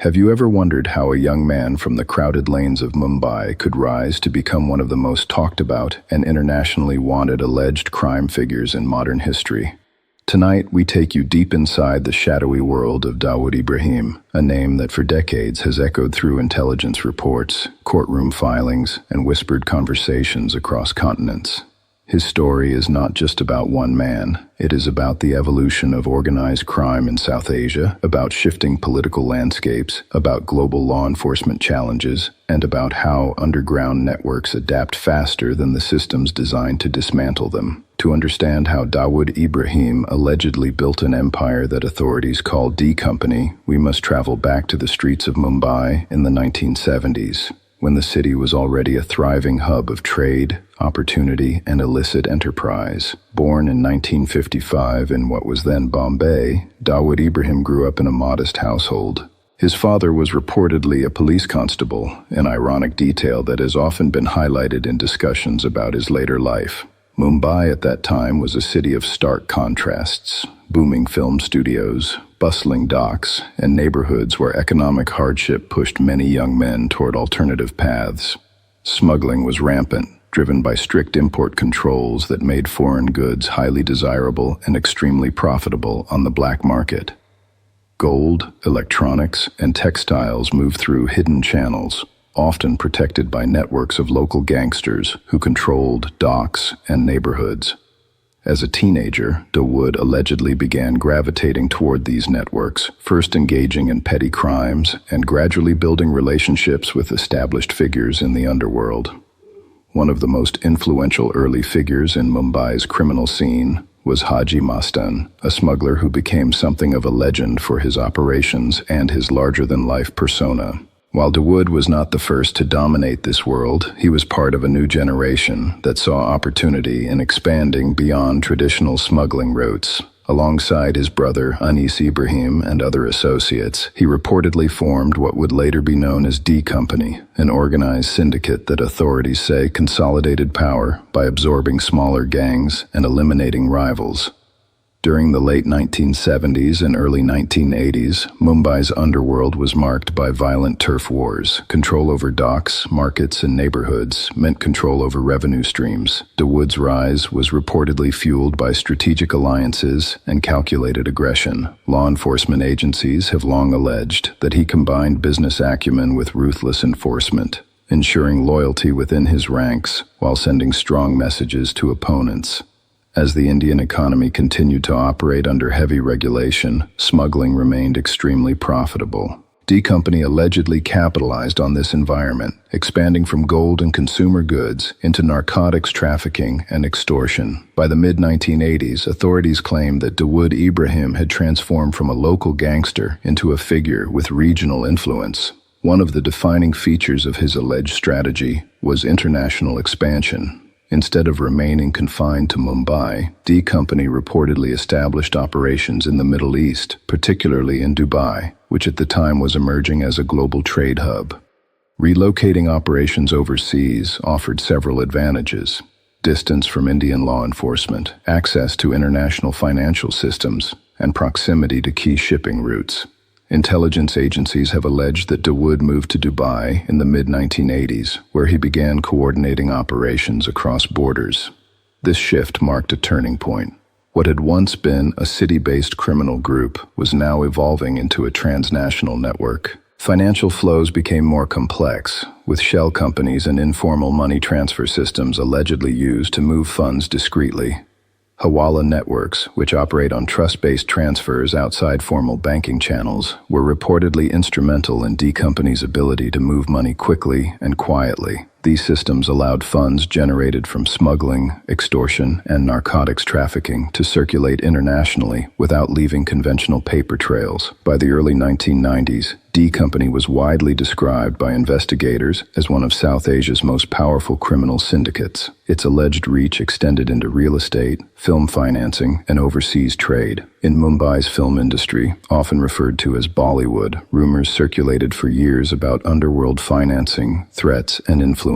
Have you ever wondered how a young man from the crowded lanes of Mumbai could rise to become one of the most talked about and internationally wanted alleged crime figures in modern history? Tonight, we take you deep inside the shadowy world of Dawood Ibrahim, a name that for decades has echoed through intelligence reports, courtroom filings, and whispered conversations across continents. His story is not just about one man. It is about the evolution of organized crime in South Asia, about shifting political landscapes, about global law enforcement challenges, and about how underground networks adapt faster than the systems designed to dismantle them. To understand how Dawood Ibrahim allegedly built an empire that authorities call D Company, we must travel back to the streets of Mumbai in the 1970s. When the city was already a thriving hub of trade, opportunity, and illicit enterprise. Born in 1955 in what was then Bombay, Dawood Ibrahim grew up in a modest household. His father was reportedly a police constable, an ironic detail that has often been highlighted in discussions about his later life. Mumbai at that time was a city of stark contrasts, booming film studios, bustling docks, and neighborhoods where economic hardship pushed many young men toward alternative paths. Smuggling was rampant, driven by strict import controls that made foreign goods highly desirable and extremely profitable on the black market. Gold, electronics, and textiles moved through hidden channels, often protected by networks of local gangsters who controlled docks and neighborhoods. As a teenager, Dawood allegedly began gravitating toward these networks, first engaging in petty crimes and gradually building relationships with established figures in the underworld. One of the most influential early figures in Mumbai's criminal scene was Haji Mastan, a smuggler who became something of a legend for his operations and his larger-than-life persona. While Dawood was not the first to dominate this world, he was part of a new generation that saw opportunity in expanding beyond traditional smuggling routes. Alongside his brother Dawood Ibrahim and other associates, he reportedly formed what would later be known as D Company, an organized syndicate that authorities say consolidated power by absorbing smaller gangs and eliminating rivals. During the late 1970s and early 1980s, Mumbai's underworld was marked by violent turf wars. Control over docks, markets, and neighborhoods meant control over revenue streams. Dawood's rise was reportedly fueled by strategic alliances and calculated aggression. Law enforcement agencies have long alleged that he combined business acumen with ruthless enforcement, ensuring loyalty within his ranks while sending strong messages to opponents. As the Indian economy continued to operate under heavy regulation, smuggling remained extremely profitable. D Company allegedly capitalized on this environment, expanding from gold and consumer goods into narcotics trafficking and extortion. By the mid-1980s, authorities claimed that Dawood Ibrahim had transformed from a local gangster into a figure with regional influence. One of the defining features of his alleged strategy was international expansion. Instead of remaining confined to Mumbai, D Company reportedly established operations in the Middle East, particularly in Dubai, which at the time was emerging as a global trade hub. Relocating operations overseas offered several advantages: distance from Indian law enforcement, access to international financial systems, and proximity to key shipping routes. Intelligence agencies have alleged that Dawood moved to Dubai in the mid-1980s, where he began coordinating operations across borders. This shift marked a turning point. What had once been a city-based criminal group was now evolving into a transnational network. Financial flows became more complex, with shell companies and informal money transfer systems allegedly used to move funds discreetly. Hawala networks, which operate on trust-based transfers outside formal banking channels, were reportedly instrumental in D Company's ability to move money quickly and quietly. These systems allowed funds generated from smuggling, extortion, and narcotics trafficking to circulate internationally without leaving conventional paper trails. By the early 1990s, D Company was widely described by investigators as one of South Asia's most powerful criminal syndicates. Its alleged reach extended into real estate, film financing, and overseas trade. In Mumbai's film industry, often referred to as Bollywood, rumors circulated for years about underworld financing, threats, and influence.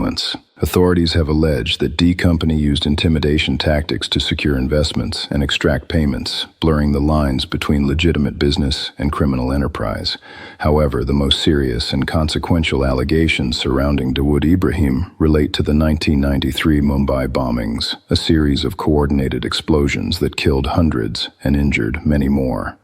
Authorities have alleged that D Company used intimidation tactics to secure investments and extract payments, blurring the lines between legitimate business and criminal enterprise. However, the most serious and consequential allegations surrounding Dawood Ibrahim relate to the 1993 Mumbai bombings, a series of coordinated explosions that killed hundreds and injured many more.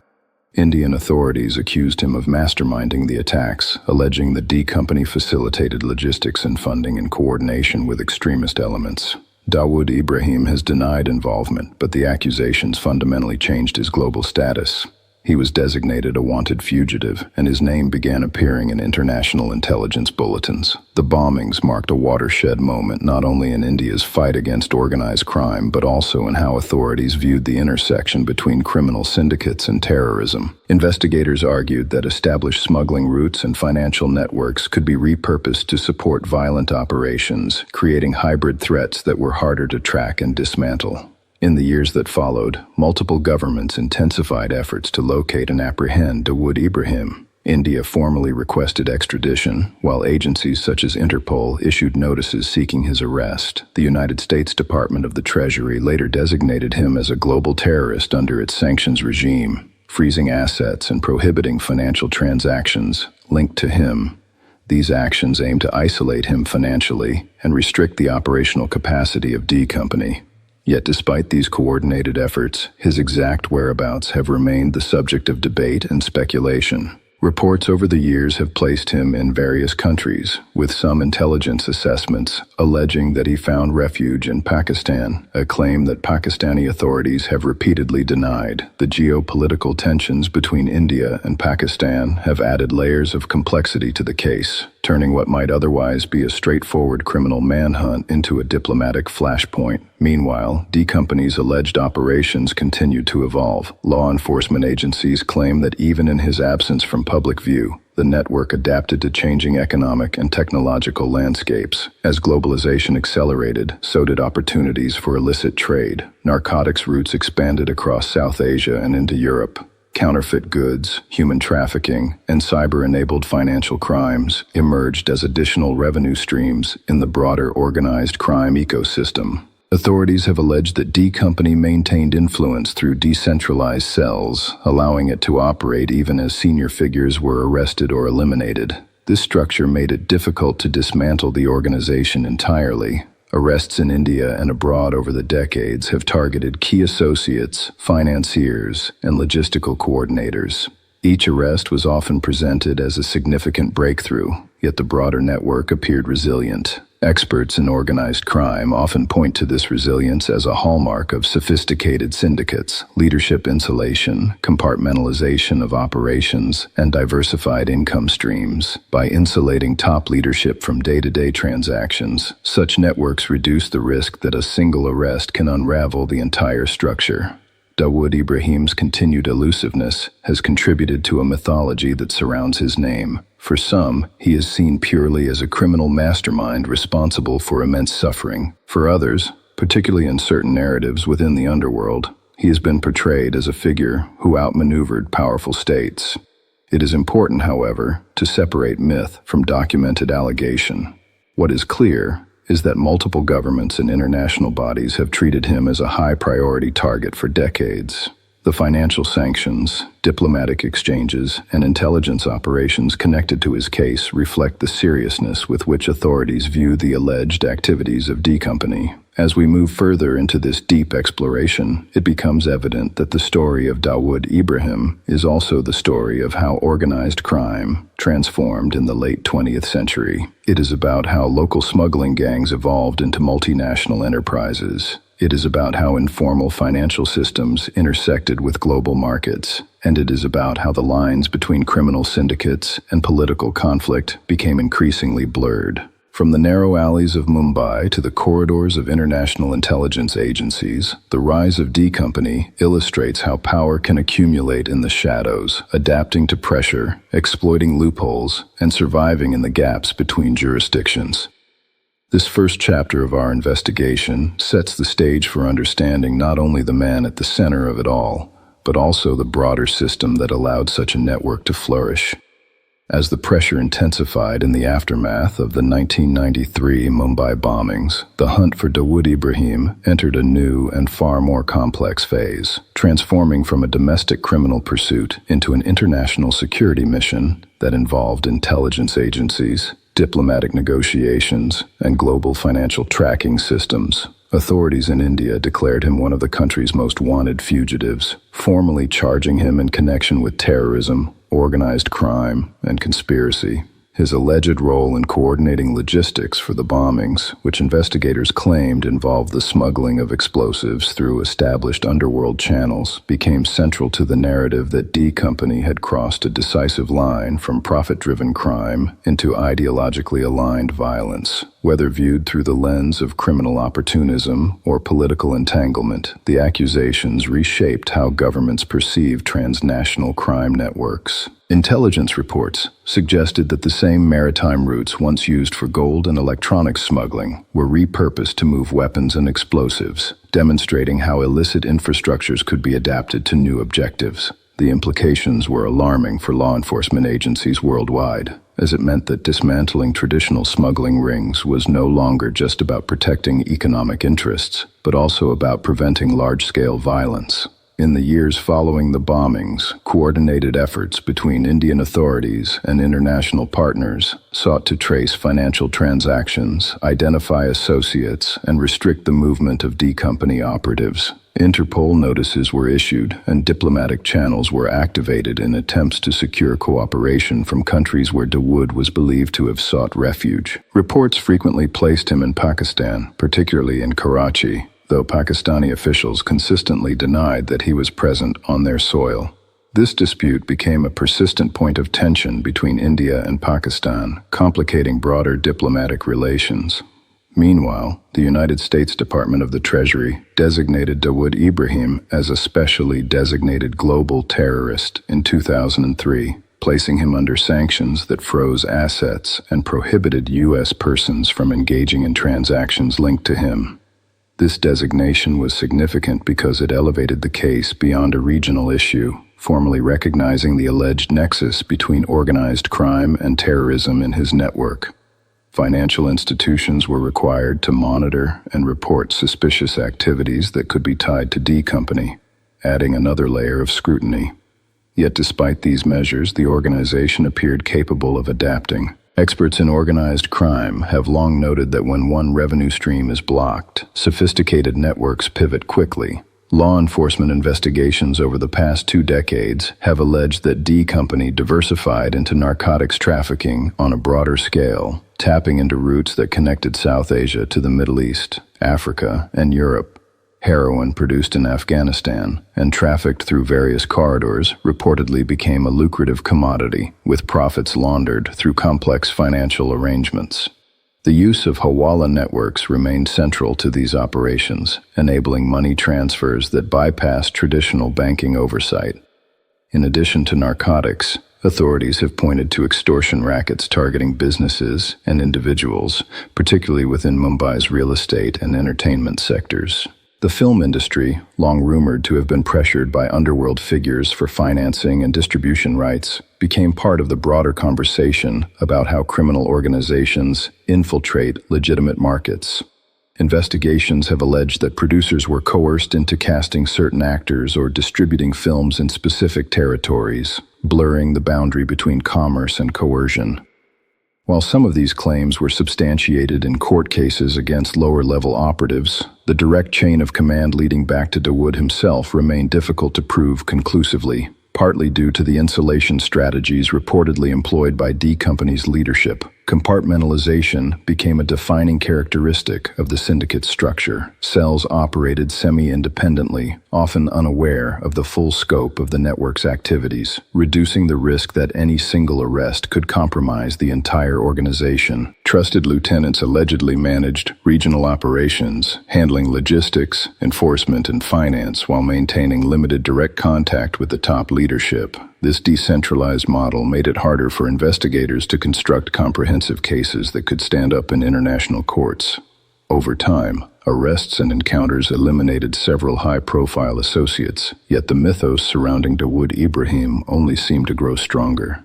Indian authorities accused him of masterminding the attacks, alleging that D Company facilitated logistics and funding in coordination with extremist elements. Dawood Ibrahim has denied involvement, but the accusations fundamentally changed his global status. He was designated a wanted fugitive, and his name began appearing in international intelligence bulletins. The bombings marked a watershed moment not only in India's fight against organized crime, but also in how authorities viewed the intersection between criminal syndicates and terrorism. Investigators argued that established smuggling routes and financial networks could be repurposed to support violent operations, creating hybrid threats that were harder to track and dismantle. In the years that followed, multiple governments intensified efforts to locate and apprehend Dawood Ibrahim. India formally requested extradition, while agencies such as Interpol issued notices seeking his arrest. The United States Department of the Treasury later designated him as a global terrorist under its sanctions regime, freezing assets and prohibiting financial transactions linked to him. These actions aim to isolate him financially and restrict the operational capacity of D Company. Yet despite these coordinated efforts, his exact whereabouts have remained the subject of debate and speculation. Reports over the years have placed him in various countries, with some intelligence assessments alleging that he found refuge in Pakistan, a claim that Pakistani authorities have repeatedly denied. The geopolitical tensions between India and Pakistan have added layers of complexity to the case, turning what might otherwise be a straightforward criminal manhunt into a diplomatic flashpoint. Meanwhile, D Company's alleged operations continue to evolve. Law enforcement agencies claim that even in his absence from public view, the network adapted to changing economic and technological landscapes. As globalization accelerated, so did opportunities for illicit trade. Narcotics routes expanded across South Asia and into Europe. Counterfeit goods, human trafficking, and cyber-enabled financial crimes emerged as additional revenue streams in the broader organized crime ecosystem. Authorities have alleged that D Company maintained influence through decentralized cells, allowing it to operate even as senior figures were arrested or eliminated. This structure made it difficult to dismantle the organization entirely. Arrests in India and abroad over the decades have targeted key associates, financiers, and logistical coordinators. Each arrest was often presented as a significant breakthrough, yet the broader network appeared resilient. Experts in organized crime often point to this resilience as a hallmark of sophisticated syndicates: leadership insulation, compartmentalization of operations, and diversified income streams. By insulating top leadership from day-to-day transactions, such networks reduce the risk that a single arrest can unravel the entire structure. Dawood Ibrahim's continued elusiveness has contributed to a mythology that surrounds his name. For some, he is seen purely as a criminal mastermind responsible for immense suffering. For others, particularly in certain narratives within the underworld, he has been portrayed as a figure who outmaneuvered powerful states. It is important, however, to separate myth from documented allegation. What is clear is that multiple governments and international bodies have treated him as a high-priority target for decades. The financial sanctions, diplomatic exchanges, and intelligence operations connected to his case reflect the seriousness with which authorities view the alleged activities of D Company. As we move further into this deep exploration, it becomes evident that the story of Dawood Ibrahim is also the story of how organized crime transformed in the late 20th century. It is about how local smuggling gangs evolved into multinational enterprises. It is about how informal financial systems intersected with global markets, and it is about how the lines between criminal syndicates and political conflict became increasingly blurred. From the narrow alleys of Mumbai to the corridors of international intelligence agencies, the rise of D Company illustrates how power can accumulate in the shadows, adapting to pressure, exploiting loopholes, and surviving in the gaps between jurisdictions. This first chapter of our investigation sets the stage for understanding not only the man at the center of it all, but also the broader system that allowed such a network to flourish. As the pressure intensified in the aftermath of the 1993 Mumbai bombings, the hunt for Dawood Ibrahim entered a new and far more complex phase, transforming from a domestic criminal pursuit into an international security mission that involved intelligence agencies, diplomatic negotiations, and global financial tracking systems. Authorities in India declared him one of the country's most wanted fugitives, formally charging him in connection with terrorism, organized crime, and conspiracy. His alleged role in coordinating logistics for the bombings, which investigators claimed involved the smuggling of explosives through established underworld channels, became central to the narrative that D Company had crossed a decisive line from profit-driven crime into ideologically aligned violence. Whether viewed through the lens of criminal opportunism or political entanglement, the accusations reshaped how governments perceived transnational crime networks. Intelligence reports suggested that the same maritime routes once used for gold and electronics smuggling were repurposed to move weapons and explosives, demonstrating how illicit infrastructures could be adapted to new objectives. The implications were alarming for law enforcement agencies worldwide, as it meant that dismantling traditional smuggling rings was no longer just about protecting economic interests, but also about preventing large-scale violence. In the years following the bombings, coordinated efforts between Indian authorities and international partners sought to trace financial transactions, identify associates, and restrict the movement of D Company operatives. Interpol notices were issued, and diplomatic channels were activated in attempts to secure cooperation from countries where Dawood was believed to have sought refuge. Reports frequently placed him in Pakistan, particularly in Karachi, though Pakistani officials consistently denied that he was present on their soil. This dispute became a persistent point of tension between India and Pakistan, complicating broader diplomatic relations. Meanwhile, the United States Department of the Treasury designated Dawood Ibrahim as a specially designated global terrorist in 2003, placing him under sanctions that froze assets and prohibited U.S. persons from engaging in transactions linked to him. This designation was significant because it elevated the case beyond a regional issue, formally recognizing the alleged nexus between organized crime and terrorism in his network. Financial institutions were required to monitor and report suspicious activities that could be tied to D Company, adding another layer of scrutiny. Yet despite these measures, the organization appeared capable of adapting. Experts in organized crime have long noted that when one revenue stream is blocked, sophisticated networks pivot quickly. Law enforcement investigations over the past 2 decades have alleged that D Company diversified into narcotics trafficking on a broader scale, tapping into routes that connected South Asia to the Middle East, Africa, and Europe. Heroin produced in Afghanistan and trafficked through various corridors reportedly became a lucrative commodity, with profits laundered through complex financial arrangements. The use of Hawala networks remained central to these operations, enabling money transfers that bypassed traditional banking oversight. In addition to narcotics, authorities have pointed to extortion rackets targeting businesses and individuals, particularly within Mumbai's real estate and entertainment sectors. The film industry, long rumored to have been pressured by underworld figures for financing and distribution rights, became part of the broader conversation about how criminal organizations infiltrate legitimate markets. Investigations have alleged that producers were coerced into casting certain actors or distributing films in specific territories, blurring the boundary between commerce and coercion. While some of these claims were substantiated in court cases against lower-level operatives, the direct chain of command leading back to Dawood himself remained difficult to prove conclusively, partly due to the insulation strategies reportedly employed by D Company's leadership. Compartmentalization became a defining characteristic of the syndicate structure. Cells operated semi-independently, often unaware of the full scope of the network's activities, reducing the risk that any single arrest could compromise the entire organization. Trusted lieutenants allegedly managed regional operations, handling logistics, enforcement, and finance while maintaining limited direct contact with the top leadership. This decentralized model made it harder for investigators to construct comprehensive cases that could stand up in international courts. Over time, arrests and encounters eliminated several high-profile associates, yet the mythos surrounding Dawood Ibrahim only seemed to grow stronger.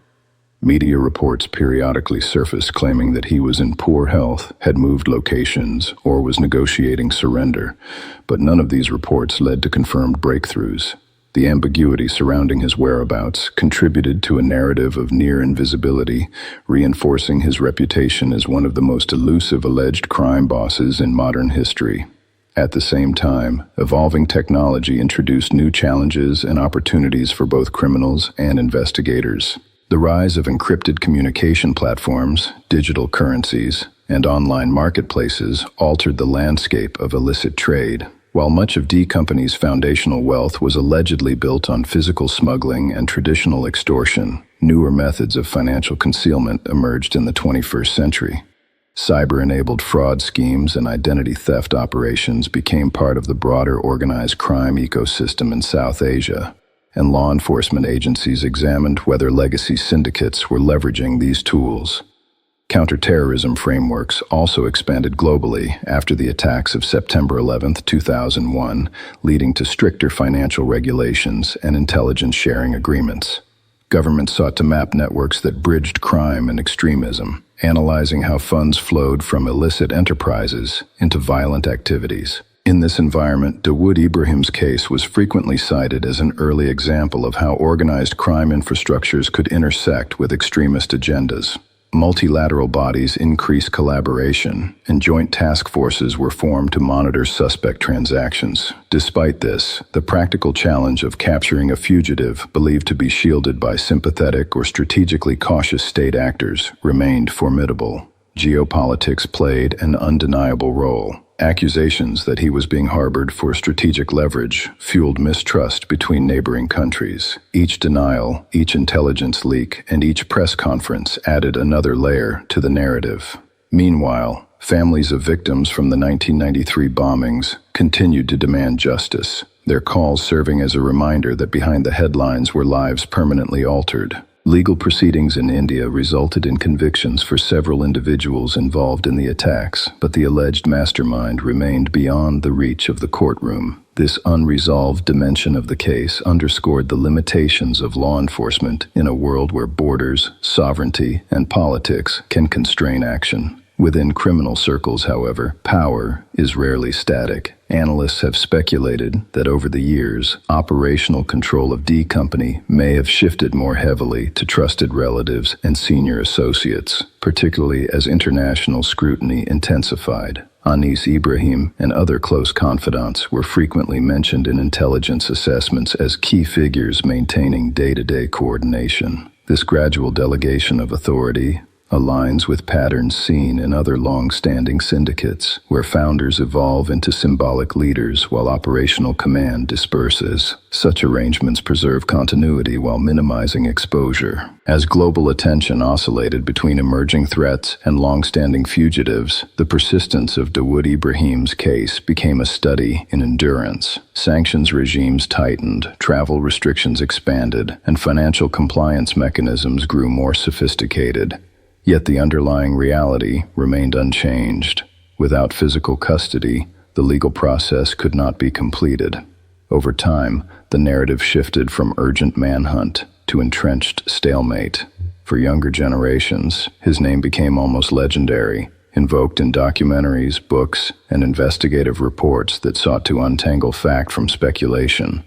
Media reports periodically surfaced claiming that he was in poor health, had moved locations, or was negotiating surrender, but none of these reports led to confirmed breakthroughs. The ambiguity surrounding his whereabouts contributed to a narrative of near invisibility, reinforcing his reputation as one of the most elusive alleged crime bosses in modern history. At the same time, evolving technology introduced new challenges and opportunities for both criminals and investigators. The rise of encrypted communication platforms, digital currencies, and online marketplaces altered the landscape of illicit trade. While much of D Company's foundational wealth was allegedly built on physical smuggling and traditional extortion, newer methods of financial concealment emerged in the 21st century. Cyber-enabled fraud schemes and identity theft operations became part of the broader organized crime ecosystem in South Asia, and law enforcement agencies examined whether legacy syndicates were leveraging these tools. Counterterrorism frameworks also expanded globally after the attacks of September 11, 2001, leading to stricter financial regulations and intelligence sharing agreements. Governments sought to map networks that bridged crime and extremism, analyzing how funds flowed from illicit enterprises into violent activities. In this environment, Dawood Ibrahim's case was frequently cited as an early example of how organized crime infrastructures could intersect with extremist agendas. Multilateral bodies increased collaboration, and joint task forces were formed to monitor suspect transactions. Despite this, the practical challenge of capturing a fugitive believed to be shielded by sympathetic or strategically cautious state actors remained formidable. Geopolitics played an undeniable role. Accusations that he was being harbored for strategic leverage fueled mistrust between neighboring countries. Each denial, each intelligence leak, and each press conference added another layer to the narrative. Meanwhile, families of victims from the 1993 bombings continued to demand justice, their calls serving as a reminder that behind the headlines were lives permanently altered. Legal proceedings in India resulted in convictions for several individuals involved in the attacks, but the alleged mastermind remained beyond the reach of the courtroom. This unresolved dimension of the case underscored the limitations of law enforcement in a world where borders, sovereignty, and politics can constrain action. Within criminal circles, however, power is rarely static. Analysts have speculated that over the years, operational control of D Company may have shifted more heavily to trusted relatives and senior associates, particularly as international scrutiny intensified. Anis Ibrahim and other close confidants were frequently mentioned in intelligence assessments as key figures maintaining day-to-day coordination. This gradual delegation of authority aligns with patterns seen in other long-standing syndicates, where founders evolve into symbolic leaders while operational command disperses. Such arrangements preserve continuity while minimizing exposure. As global attention oscillated between emerging threats and long-standing fugitives, the persistence of Dawood Ibrahim's case became a study in endurance. Sanctions regimes tightened, travel restrictions expanded, and financial compliance mechanisms grew more sophisticated. Yet the underlying reality remained unchanged. Without physical custody, the legal process could not be completed. Over time, the narrative shifted from urgent manhunt to entrenched stalemate. For younger generations, his name became almost legendary, invoked in documentaries, books, and investigative reports that sought to untangle fact from speculation.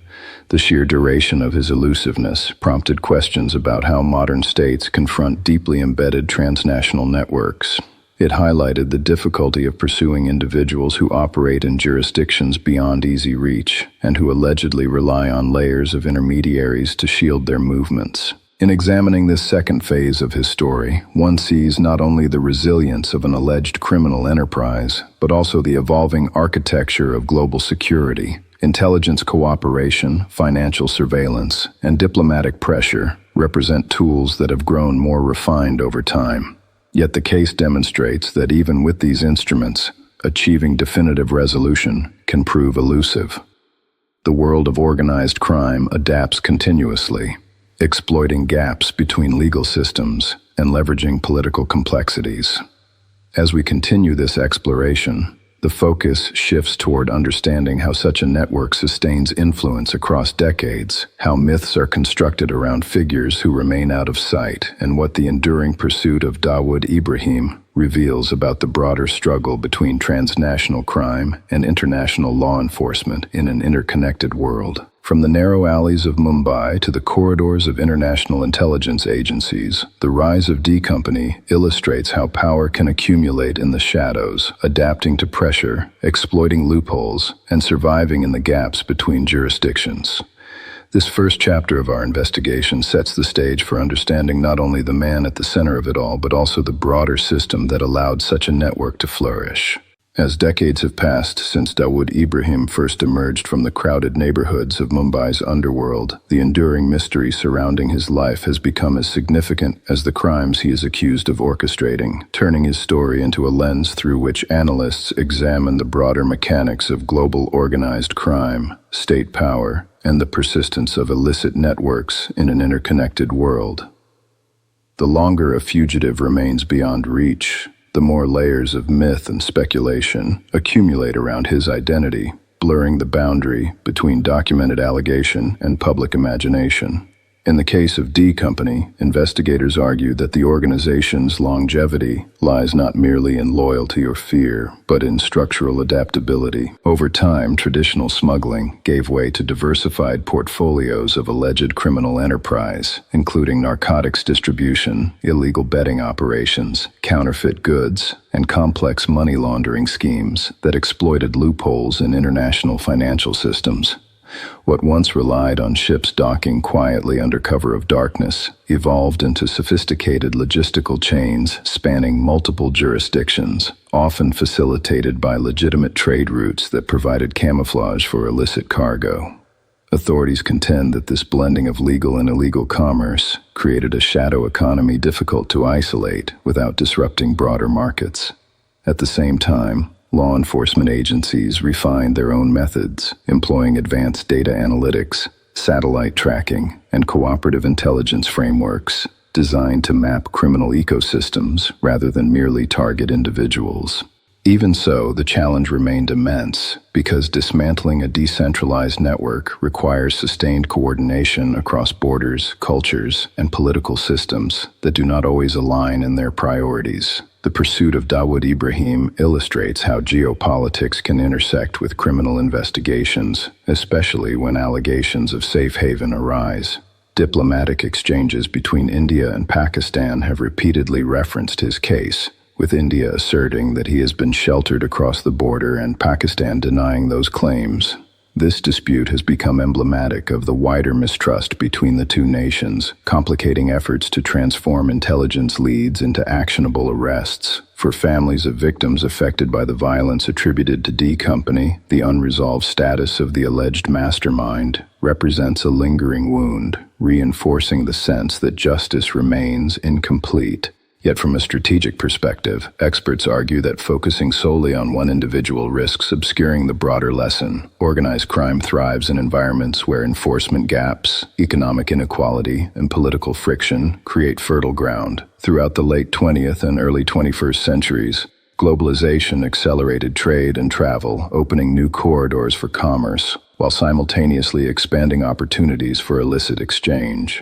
The sheer duration of his elusiveness prompted questions about how modern states confront deeply embedded transnational networks. It highlighted the difficulty of pursuing individuals who operate in jurisdictions beyond easy reach and who allegedly rely on layers of intermediaries to shield their movements. In examining this second phase of his story, one sees not only the resilience of an alleged criminal enterprise, but also the evolving architecture of global security. Intelligence cooperation, financial surveillance, and diplomatic pressure represent tools that have grown more refined over time. Yet the case demonstrates that even with these instruments, achieving definitive resolution can prove elusive. The world of organized crime adapts continuously, exploiting gaps between legal systems and leveraging political complexities. As we continue this exploration, The focus shifts toward understanding how such a network sustains influence across decades, how myths are constructed around figures who remain out of sight, and what the enduring pursuit of Dawood Ibrahim reveals about the broader struggle between transnational crime and international law enforcement in an interconnected world. From the narrow alleys of Mumbai to the corridors of international intelligence agencies, the rise of D Company illustrates how power can accumulate in the shadows, adapting to pressure, exploiting loopholes, and surviving in the gaps between jurisdictions. This first chapter of our investigation sets the stage for understanding not only the man at the center of it all, but also the broader system that allowed such a network to flourish. As decades have passed since Dawood Ibrahim first emerged from the crowded neighborhoods of Mumbai's underworld, the enduring mystery surrounding his life has become as significant as the crimes he is accused of orchestrating, turning his story into a lens through which analysts examine the broader mechanics of global organized crime, state power, and the persistence of illicit networks in an interconnected world. The longer a fugitive remains beyond reach, the more layers of myth and speculation accumulate around his identity, blurring the boundary between documented allegation and public imagination. In the case of D Company, investigators argue that the organization's longevity lies not merely in loyalty or fear, but in structural adaptability. Over time, traditional smuggling gave way to diversified portfolios of alleged criminal enterprise, including narcotics distribution, illegal betting operations, counterfeit goods, and complex money laundering schemes that exploited loopholes in international financial systems. What once relied on ships docking quietly under cover of darkness evolved into sophisticated logistical chains spanning multiple jurisdictions, often facilitated by legitimate trade routes that provided camouflage for illicit cargo. Authorities contend that this blending of legal and illegal commerce created a shadow economy difficult to isolate without disrupting broader markets. At the same time, law enforcement agencies refined their own methods, employing advanced data analytics, satellite tracking, and cooperative intelligence frameworks designed to map criminal ecosystems rather than merely target individuals. Even so, the challenge remained immense because dismantling a decentralized network requires sustained coordination across borders, cultures, and political systems that do not always align in their priorities. The pursuit of Dawood Ibrahim illustrates how geopolitics can intersect with criminal investigations, especially when allegations of safe haven arise. Diplomatic exchanges between India and Pakistan have repeatedly referenced his case, with India asserting that he has been sheltered across the border and Pakistan denying those claims. This dispute has become emblematic of the wider mistrust between the two nations, complicating efforts to transform intelligence leads into actionable arrests. For families of victims affected by the violence attributed to D Company, the unresolved status of the alleged mastermind represents a lingering wound, reinforcing the sense that justice remains incomplete. Yet from a strategic perspective, experts argue that focusing solely on one individual risks obscuring the broader lesson. Organized crime thrives in environments where enforcement gaps, economic inequality, and political friction create fertile ground. Throughout the late 20th and early 21st centuries, globalization accelerated trade and travel, opening new corridors for commerce, while simultaneously expanding opportunities for illicit exchange.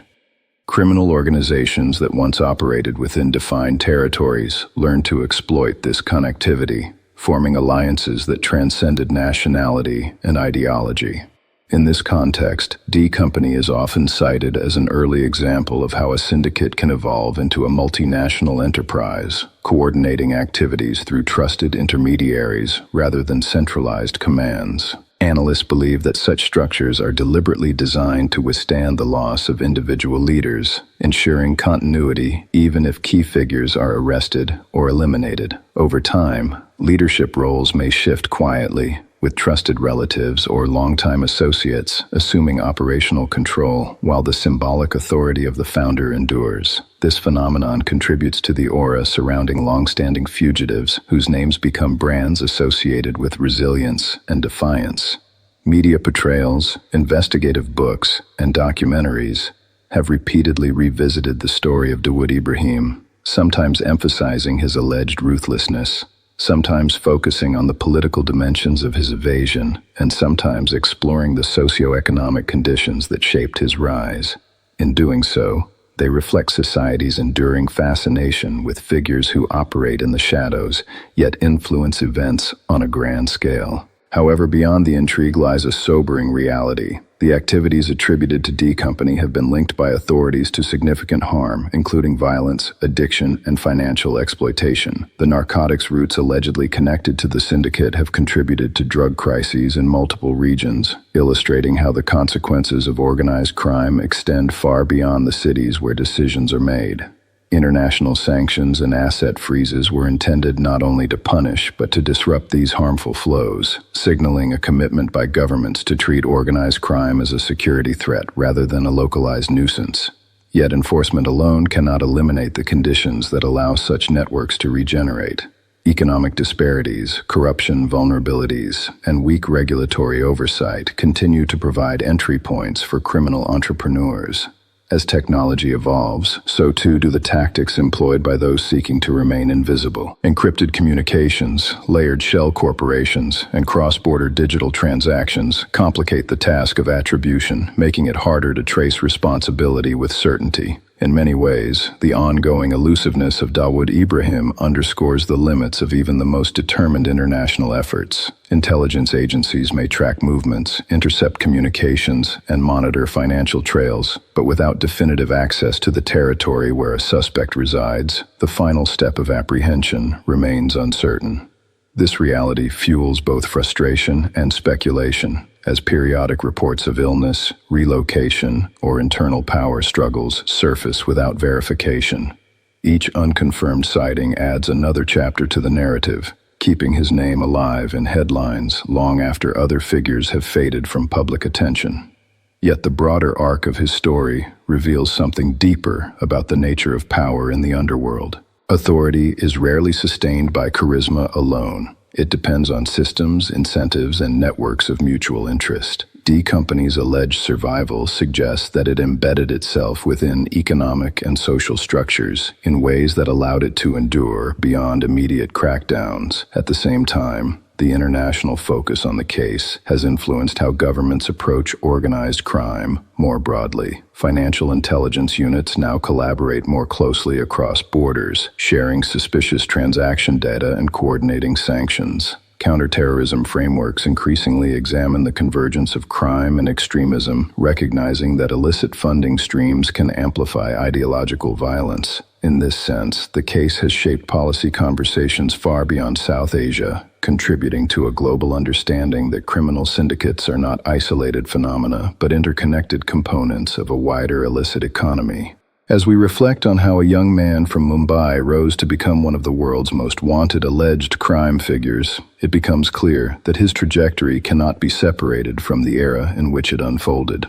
Criminal organizations that once operated within defined territories learned to exploit this connectivity, forming alliances that transcended nationality and ideology. In this context, D Company is often cited as an early example of how a syndicate can evolve into a multinational enterprise, coordinating activities through trusted intermediaries rather than centralized commands. Analysts believe that such structures are deliberately designed to withstand the loss of individual leaders, ensuring continuity even if key figures are arrested or eliminated. Over time, leadership roles may shift quietly, with trusted relatives or longtime associates assuming operational control while the symbolic authority of the founder endures. This phenomenon contributes to the aura surrounding long-standing fugitives whose names become brands associated with resilience and defiance. Media portrayals, investigative books, and documentaries have repeatedly revisited the story of Dawood Ibrahim, sometimes emphasizing his alleged ruthlessness. sometimes focusing on the political dimensions of his evasion and sometimes exploring the socio-economic conditions that shaped his rise. In doing so, they reflect society's enduring fascination with figures who operate in the shadows, yet influence events on a grand scale. However, beyond the intrigue lies a sobering reality. The activities attributed to D Company have been linked by authorities to significant harm, including violence, addiction, and financial exploitation. The narcotics routes allegedly connected to the syndicate have contributed to drug crises in multiple regions, illustrating how the consequences of organized crime extend far beyond the cities where decisions are made. International sanctions and asset freezes were intended not only to punish but to disrupt these harmful flows, signaling a commitment by governments to treat organized crime as a security threat rather than a localized nuisance. Yet enforcement alone cannot eliminate the conditions that allow such networks to regenerate. Economic disparities, corruption vulnerabilities, and weak regulatory oversight continue to provide entry points for criminal entrepreneurs. As technology evolves, so too do the tactics employed by those seeking to remain invisible. Encrypted communications, layered shell corporations, and cross-border digital transactions complicate the task of attribution, making it harder to trace responsibility with certainty. In many ways, the ongoing elusiveness of Dawood Ibrahim underscores the limits of even the most determined international efforts. Intelligence agencies may track movements, intercept communications, and monitor financial trails, but without definitive access to the territory where a suspect resides, the final step of apprehension remains uncertain. This reality fuels both frustration and speculation, as periodic reports of illness, relocation, or internal power struggles surface without verification. Each unconfirmed sighting adds another chapter to the narrative, keeping his name alive in headlines long after other figures have faded from public attention. Yet the broader arc of his story reveals something deeper about the nature of power in the underworld. Authority is rarely sustained by charisma alone. It depends on systems, incentives, and networks of mutual interest. D Company's alleged survival suggests that it embedded itself within economic and social structures in ways that allowed it to endure beyond immediate crackdowns. At the same time, the international focus on the case has influenced how governments approach organized crime more broadly. Financial intelligence units now collaborate more closely across borders, sharing suspicious transaction data and coordinating sanctions. Counterterrorism frameworks increasingly examine the convergence of crime and extremism, recognizing that illicit funding streams can amplify ideological violence. In this sense, the case has shaped policy conversations far beyond South Asia, contributing to a global understanding that criminal syndicates are not isolated phenomena, but interconnected components of a wider illicit economy. As we reflect on how a young man from Mumbai rose to become one of the world's most wanted alleged crime figures, it becomes clear that his trajectory cannot be separated from the era in which it unfolded.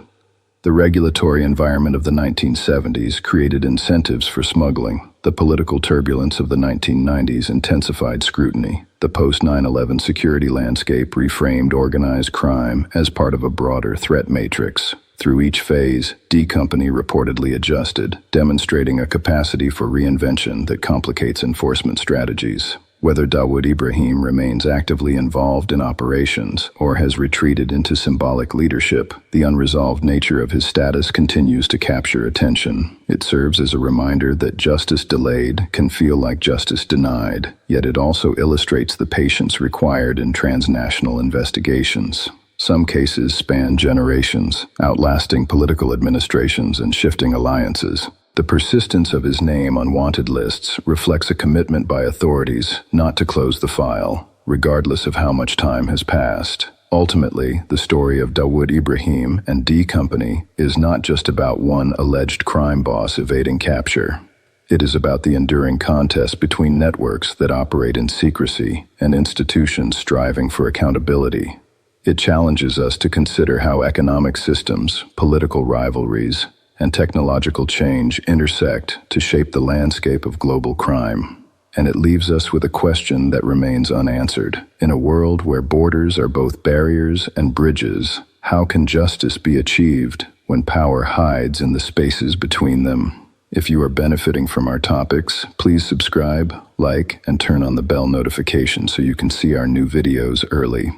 The regulatory environment of the 1970s created incentives for smuggling. The political turbulence of the 1990s intensified scrutiny. The post-9/11 security landscape reframed organized crime as part of a broader threat matrix. Through each phase, D Company reportedly adjusted, demonstrating a capacity for reinvention that complicates enforcement strategies. Whether Dawood Ibrahim remains actively involved in operations or has retreated into symbolic leadership, the unresolved nature of his status continues to capture attention. It serves as a reminder that justice delayed can feel like justice denied, yet it also illustrates the patience required in transnational investigations. Some cases span generations, outlasting political administrations and shifting alliances. The persistence of his name on wanted lists reflects a commitment by authorities not to close the file, regardless of how much time has passed. Ultimately, the story of Dawood Ibrahim and D Company is not just about one alleged crime boss evading capture. It is about the enduring contest between networks that operate in secrecy and institutions striving for accountability. It challenges us to consider how economic systems, political rivalries, and technological change intersect to shape the landscape of global crime. And it leaves us with a question that remains unanswered. In a world where borders are both barriers and bridges, how can justice be achieved when power hides in the spaces between them? If you are benefiting from our topics, please subscribe, like, and turn on the bell notification so you can see our new videos early.